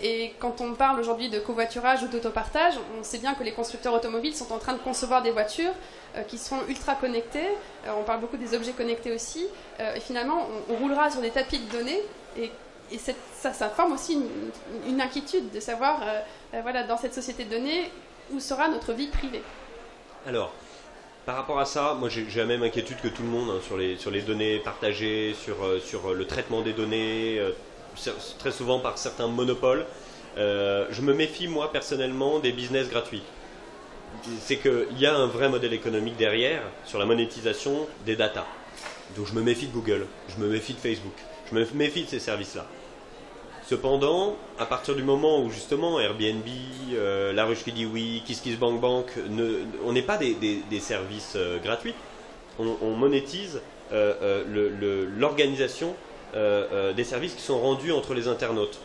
Et quand on parle aujourd'hui de covoiturage ou d'autopartage, on sait bien que les constructeurs automobiles sont en train de concevoir des voitures qui seront ultra connectés. On parle beaucoup des objets connectés aussi. Et finalement, on roulera sur des tapis de données. Et ça forme aussi une inquiétude de savoir, voilà, dans cette société de données, où sera notre vie privée. Alors, par rapport à ça, moi j'ai la même inquiétude que tout le monde sur les données partagées, sur le traitement des données, très souvent par certains monopoles. Je me méfie, moi, personnellement, des business gratuits. C'est qu'il y a un vrai modèle économique derrière sur la monétisation des data. Donc je me méfie de Google, je me méfie de Facebook, je me méfie de ces services-là. Cependant, à partir du moment où justement Airbnb, La Ruche qui dit oui, KissKissBankBank, on n'est pas des services gratuits, on monétise l'organisation des services qui sont rendus entre les internautes.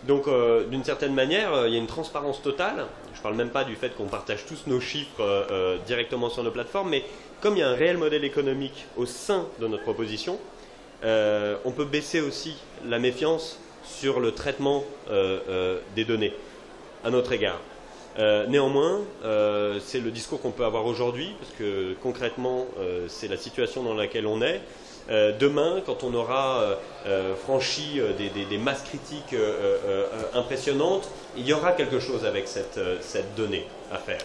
Donc d'une certaine manière, il y a une transparence totale. Je ne parle même pas du fait qu'on partage tous nos chiffres directement sur nos plateformes, mais comme il y a un réel modèle économique au sein de notre proposition, on peut baisser aussi la méfiance sur le traitement des données à notre égard. Néanmoins, c'est le discours qu'on peut avoir aujourd'hui, parce que concrètement, c'est la situation dans laquelle on est. Demain, quand on aura franchi des masses critiques impressionnantes, il y aura quelque chose avec cette donnée à faire.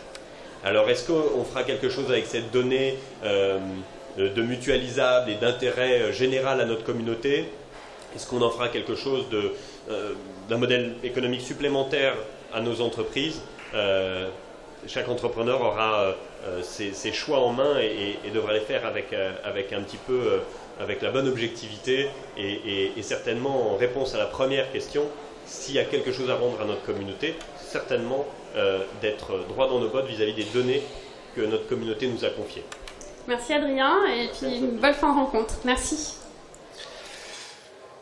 Alors, est-ce qu'on fera quelque chose avec cette donnée de mutualisable et d'intérêt général à notre communauté? Est-ce qu'on en fera quelque chose d'un modèle économique supplémentaire à nos entreprises? Chaque entrepreneur aura ses choix en main et devra les faire avec un petit peu, avec la bonne objectivité et certainement en réponse à la première question, s'il y a quelque chose à rendre à notre communauté, certainement d'être droit dans nos bottes vis-à-vis des données que notre communauté nous a confiées. Merci Adrien et puis une bonne fin de rencontre. Merci.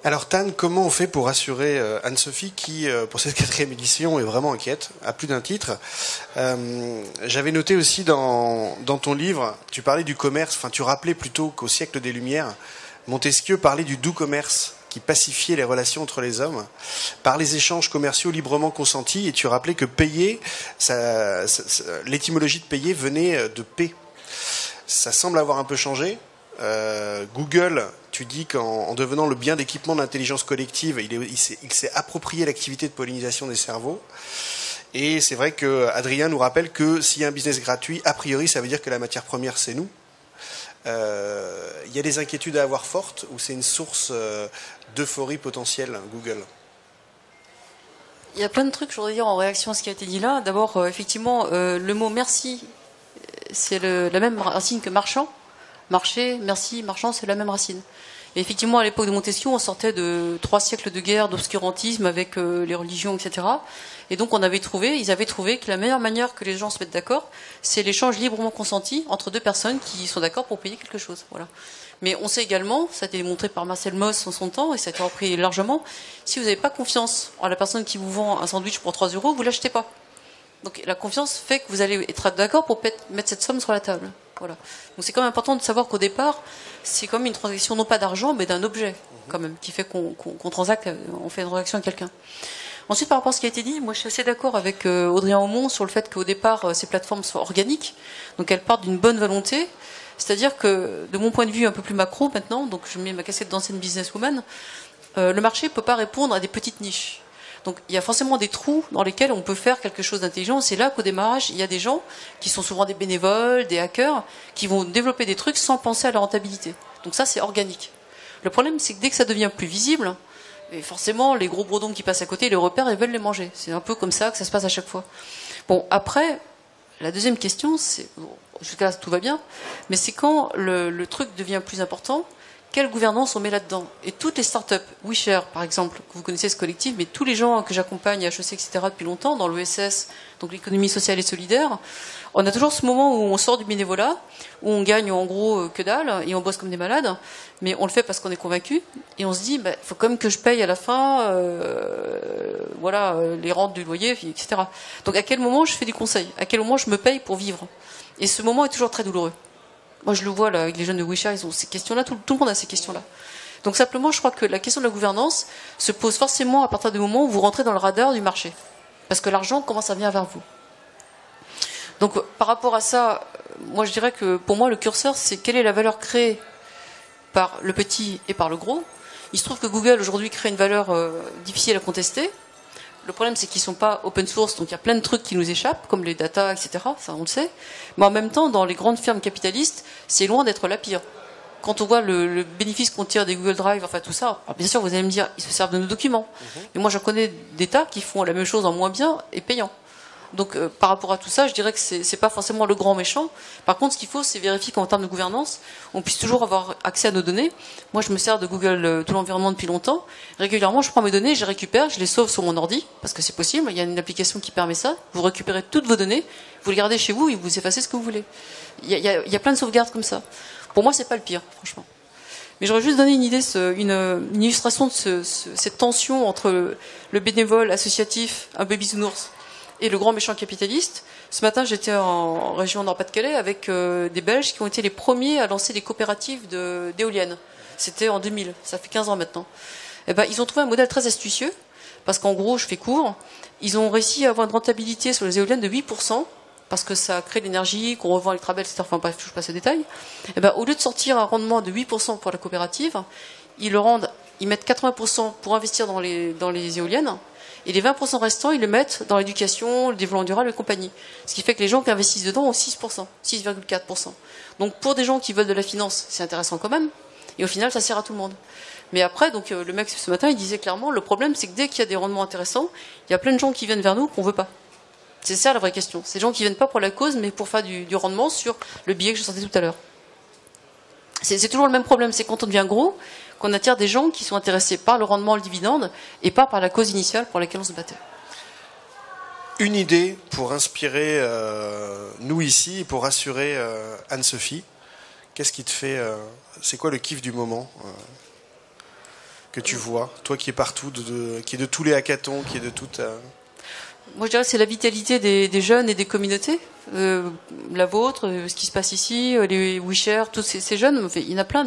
Alors Tan, comment on fait pour rassurer Anne-Sophie qui, pour cette 4e édition, est vraiment inquiète, à plus d'un titre. J'avais noté aussi dans ton livre, tu parlais du commerce, enfin tu rappelais plutôt qu'au siècle des Lumières, Montesquieu parlait du doux commerce qui pacifiait les relations entre les hommes par les échanges commerciaux librement consentis, et tu rappelais que payer, l'étymologie de payer venait de paix. Ça semble avoir un peu changé. Google, tu dis qu'en devenant le bien d'équipement de l'intelligence collective, il s'est approprié l'activité de pollinisation des cerveaux. Et c'est vrai que Adrien nous rappelle que s'il y a un business gratuit, a priori, ça veut dire que la matière première, c'est nous. Il y a des inquiétudes à avoir fortes, ou c'est une source d'euphorie potentielle, Google? Il y a plein de trucs, je voudrais dire, en réaction à ce qui a été dit là. D'abord, effectivement, le mot merci, c'est la même racine que marchand. Marché, merci, marchand, c'est la même racine. Et effectivement, à l'époque de Montesquieu, on sortait de 3 siècles de guerre, d'obscurantisme avec les religions, etc. Et donc, ils avaient trouvé que la meilleure manière que les gens se mettent d'accord, c'est l'échange librement consenti entre 2 personnes qui sont d'accord pour payer quelque chose. Voilà. Mais on sait également, ça a été démontré par Marcel Mauss en son temps, et ça a été repris largement, si vous n'avez pas confiance en la personne qui vous vend un sandwich pour 3 €, vous l'achetez pas. Donc la confiance fait que vous allez être d'accord pour mettre cette somme sur la table. Voilà. Donc c'est quand même important de savoir qu'au départ, c'est comme une transaction non pas d'argent, mais d'un objet, quand même, qui fait qu'on transacte, on fait une transaction avec quelqu'un. Ensuite, par rapport à ce qui a été dit, moi je suis assez d'accord avec Audrien Aumont sur le fait qu'au départ, ces plateformes soient organiques, donc elles partent d'une bonne volonté. C'est-à-dire que, de mon point de vue un peu plus macro maintenant, donc je mets ma casquette d'ancienne businesswoman, le marché ne peut pas répondre à des petites niches. Donc il y a forcément des trous dans lesquels on peut faire quelque chose d'intelligent. C'est là qu'au démarrage, il y a des gens qui sont souvent des bénévoles, des hackers, qui vont développer des trucs sans penser à la rentabilité. Donc ça, c'est organique. Le problème, c'est que dès que ça devient plus visible, et forcément, les gros bredons qui passent à côté, les repères, ils veulent les manger. C'est un peu comme ça que ça se passe à chaque fois. Bon, après, la deuxième question, c'est... Bon, jusqu'à là, tout va bien, mais c'est quand le truc devient plus important, quelle gouvernance on met là-dedans? Et toutes les startups, WeShare par exemple, que vous connaissez ce collectif, mais tous les gens que j'accompagne à HEC, etc. depuis longtemps, dans l'ESS, donc l'économie sociale et solidaire, on a toujours ce moment où on sort du bénévolat, où on gagne en gros que dalle, et on bosse comme des malades, mais on le fait parce qu'on est convaincu, et on se dit, il faut quand même que je paye à la fin les rentes du loyer, etc. Donc à quel moment je fais du conseil? À quel moment je me paye pour vivre? Et ce moment est toujours très douloureux. Moi, je le vois là avec les jeunes de WeShare, ils ont ces questions-là, tout le monde a ces questions-là. Donc simplement, je crois que la question de la gouvernance se pose forcément à partir du moment où vous rentrez dans le radar du marché. Parce que l'argent commence à venir vers vous. Donc par rapport à ça, moi je dirais que pour moi, le curseur, c'est quelle est la valeur créée par le petit et par le gros. Il se trouve que Google aujourd'hui crée une valeur difficile à contester. Le problème, c'est qu'ils ne sont pas open source, donc il y a plein de trucs qui nous échappent, comme les data, etc. Ça, on le sait. Mais en même temps, dans les grandes firmes capitalistes, c'est loin d'être la pire. Quand on voit le bénéfice qu'on tire des Google Drive, enfin tout ça, alors bien sûr, vous allez me dire, ils se servent de nos documents. Mais moi, je connais des tas qui font la même chose en moins bien et payant. Donc par rapport à tout ça, je dirais que c'est pas forcément le grand méchant. Par contre, ce qu'il faut, c'est vérifier qu'en termes de gouvernance, on puisse toujours avoir accès à nos données. Moi, je me sers de Google tout l'environnement depuis longtemps. Régulièrement, je prends mes données, je les récupère, je les sauve sur mon ordi, parce que c'est possible. Il y a une application qui permet ça. Vous récupérez toutes vos données, vous les gardez chez vous et vous effacez ce que vous voulez. Il y a plein de sauvegardes comme ça. Pour moi, c'est pas le pire, franchement. Mais j'aurais juste donné une idée, une illustration de cette tension entre le bénévole associatif, un peu bisounours, et le grand méchant capitaliste. Ce matin, j'étais en région Nord-Pas-de-Calais avec des Belges qui ont été les premiers à lancer des coopératives d'éoliennes. C'était en 2000, ça fait 15 ans maintenant. Et ben, ils ont trouvé un modèle très astucieux, parce qu'en gros, je fais court, ils ont réussi à avoir une rentabilité sur les éoliennes de 8%, parce que ça crée de l'énergie, qu'on revend avec Trabel, etc. Enfin bref, je passe aux détails. Et ben, au lieu de sortir un rendement de 8% pour la coopérative, ils mettent 80% pour investir dans les éoliennes, et les 20% restants, ils le mettent dans l'éducation, le développement durable et compagnie. Ce qui fait que les gens qui investissent dedans ont 6%, 6,4%. Donc pour des gens qui veulent de la finance, c'est intéressant quand même, et au final, ça sert à tout le monde. Mais après, donc le mec ce matin, il disait clairement, le problème, c'est que dès qu'il y a des rendements intéressants, il y a plein de gens qui viennent vers nous qu'on veut pas. C'est ça la vraie question. C'est des gens qui viennent pas pour la cause, mais pour faire du rendement sur le billet que je sortais tout à l'heure. C'est toujours le même problème, c'est quand on devient gros, qu'on attire des gens qui sont intéressés par le rendement, le dividende, et pas par la cause initiale pour laquelle on se battait. Une idée pour inspirer nous ici, et pour rassurer Anne-Sophie. Qu'est-ce qui te fait... c'est quoi le kiff du moment que tu vois, toi qui es partout, qui est de tous les hackathons, qui est de toute... Moi, je dirais que c'est la vitalité des jeunes et des communautés. La vôtre, ce qui se passe ici, les WeShare, tous ces jeunes, il y en a plein.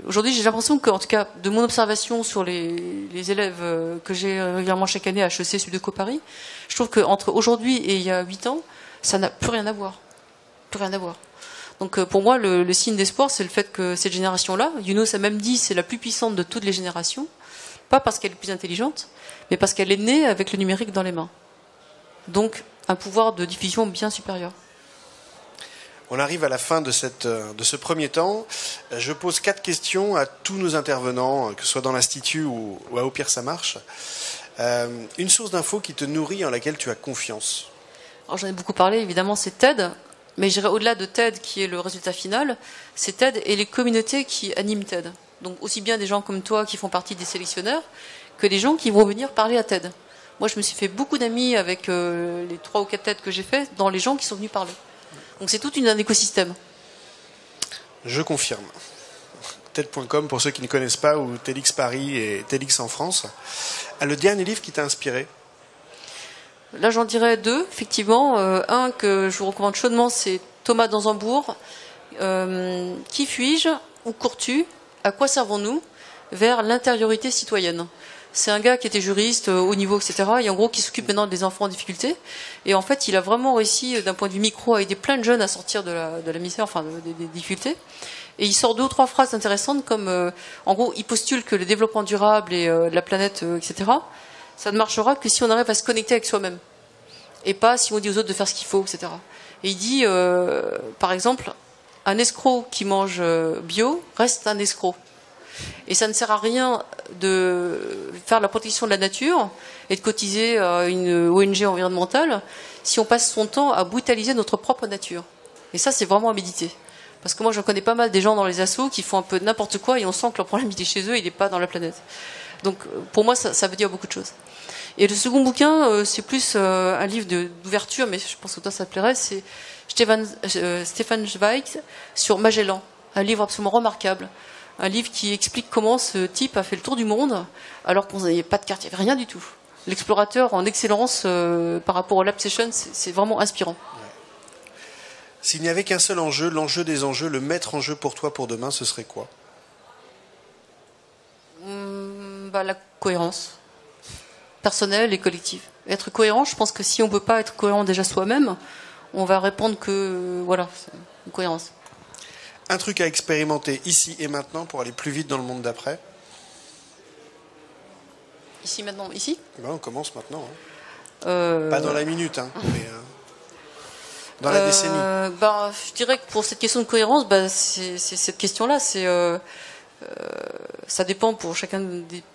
Aujourd'hui, j'ai l'impression qu'en tout cas, de mon observation sur les élèves que j'ai régulièrement chaque année à HEC Sud de Paris, je trouve qu'entre aujourd'hui et il y a 8 ans, ça n'a plus rien à voir. Plus rien à voir. Donc pour moi, le signe d'espoir, c'est le fait que cette génération-là, Younos a même dit, c'est la plus puissante de toutes les générations, pas parce qu'elle est plus intelligente, mais parce qu'elle est née avec le numérique dans les mains. Donc un pouvoir de diffusion bien supérieur. On arrive à la fin de ce premier temps. Je pose 4 questions à tous nos intervenants, que ce soit dans l'Institut ou à Au pire ça marche. Une source d'info qui te nourrit, en laquelle tu as confiance. Alors j'en ai beaucoup parlé, évidemment, c'est TED. Mais j'irai au-delà de TED, qui est le résultat final, c'est TED et les communautés qui animent TED. Donc aussi bien des gens comme toi qui font partie des sélectionneurs, que des gens qui vont venir parler à TED. Moi, je me suis fait beaucoup d'amis avec les 3 ou 4 TED que j'ai fait, dans les gens qui sont venus parler. Donc c'est tout un écosystème. Je confirme. TED.com pour ceux qui ne connaissent pas, ou TEDx Paris et TEDx en France. Le dernier livre qui t'a inspiré? Là, j'en dirais 2, effectivement. Un que je vous recommande chaudement, c'est Thomas Dansembourg. Qui fuis-je? Où cours-tu? À quoi servons-nous? Vers l'intériorité citoyenne. C'est un gars qui était juriste, haut niveau, etc. Et en gros, qui s'occupe maintenant des enfants en difficulté. Et en fait, il a vraiment réussi, d'un point de vue micro, à aider plein de jeunes à sortir de la misère, enfin, des difficultés. Et il sort 2 ou 3 phrases intéressantes, comme, en gros, il postule que le développement durable et la planète, etc., ça ne marchera que si on arrive à se connecter avec soi-même. Et pas si on dit aux autres de faire ce qu'il faut, etc. Et il dit, par exemple, un escroc qui mange bio reste un escroc. Et ça ne sert à rien de faire la protection de la nature et de cotiser à une ONG environnementale si on passe son temps à brutaliser notre propre nature. Et ça, c'est vraiment à méditer. Parce que moi, je connais pas mal des gens dans les assos qui font un peu n'importe quoi et on sent que leur problème, il est chez eux, il n'est pas dans la planète. Donc, pour moi, ça veut dire beaucoup de choses. Et le second bouquin, c'est plus un livre d'ouverture, mais je pense que toi, ça te plairait, c'est Stefan Zweig sur Magellan. Un livre absolument remarquable. Un livre qui explique comment ce type a fait le tour du monde, alors qu'on n'avait pas de carte, il n'y avait rien du tout. L'explorateur en excellence par rapport au Lab Session, c'est vraiment inspirant. Ouais. S'il n'y avait qu'un seul enjeu, l'enjeu des enjeux, le maître enjeu pour toi pour demain, ce serait quoi? La cohérence personnelle et collective. Être cohérent, je pense que si on ne peut pas être cohérent déjà soi-même, on va répondre que, voilà, c'est une cohérence. Un truc à expérimenter ici et maintenant pour aller plus vite dans le monde d'après? Ici, maintenant, ici? On commence maintenant. Hein. Pas dans la minute, hein, mais dans la décennie. Je dirais que pour cette question de cohérence, c'est cette question-là. Ça dépend pour chacun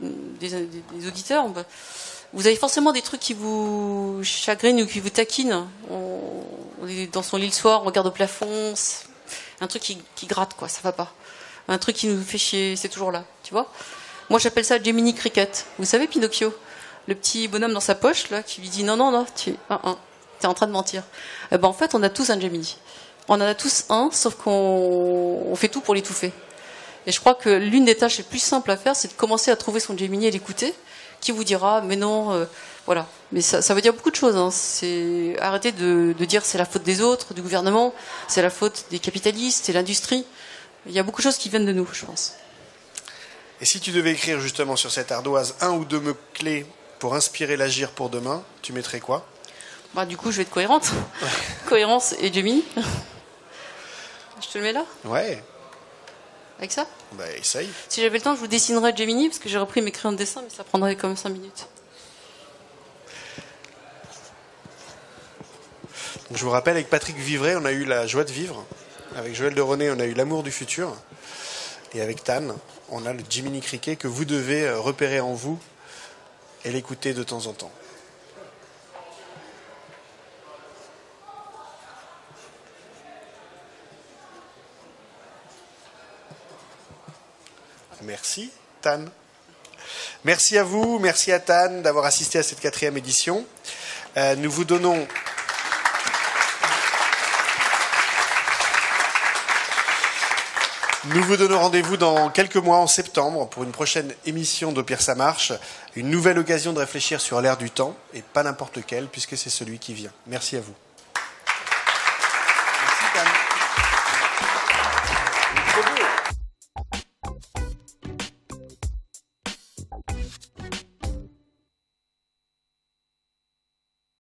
des auditeurs. vous avez forcément des trucs qui vous chagrinent ou qui vous taquinent. On est dans son lit le soir, on regarde au plafond, un truc qui gratte, quoi, ça va pas. Un truc qui nous fait chier, c'est toujours là, tu vois. Moi, j'appelle ça Gemini Cricket. Vous savez, Pinocchio, le petit bonhomme dans sa poche, là, qui lui dit non, t'es en train de mentir. Eh ben, en fait, on a tous un Gemini. On en a tous un, sauf qu'on fait tout pour l'étouffer. Et je crois que l'une des tâches les plus simples à faire, c'est de commencer à trouver son Gemini et l'écouter, qui vous dira, mais non, voilà. Mais ça veut dire beaucoup de choses. Hein. C'est arrêter de dire c'est la faute des autres, du gouvernement, c'est la faute des capitalistes, c'est l'industrie. Il y a beaucoup de choses qui viennent de nous, je pense. Et si tu devais écrire justement sur cette ardoise un ou deux mots-clés pour inspirer l'agir pour demain, tu mettrais quoi? Bah, du coup, je vais être cohérente. Cohérence et Gemini. Je te le mets là? Ouais. Avec ça? Bah, essaye. Si j'avais le temps, je vous dessinerais Gemini, parce que j'ai repris mes crayons de dessin, mais ça prendrait quand même 5 minutes. Donc, je vous rappelle, avec Patrick Vivray, on a eu la joie de vivre. Avec Joël de René, on a eu l'amour du futur. Et avec Tan, on a le Gemini Cricket que vous devez repérer en vous et l'écouter de temps en temps. Merci, Tan. Merci à vous, merci à Tan d'avoir assisté à cette 4e édition. Nous vous donnons... Nous vous donnons rendez-vous dans quelques mois, en septembre, pour une prochaine émission d'Au pire ça marche. Une nouvelle occasion de réfléchir sur l'ère du temps, et pas n'importe lequel, puisque c'est celui qui vient. Merci à vous.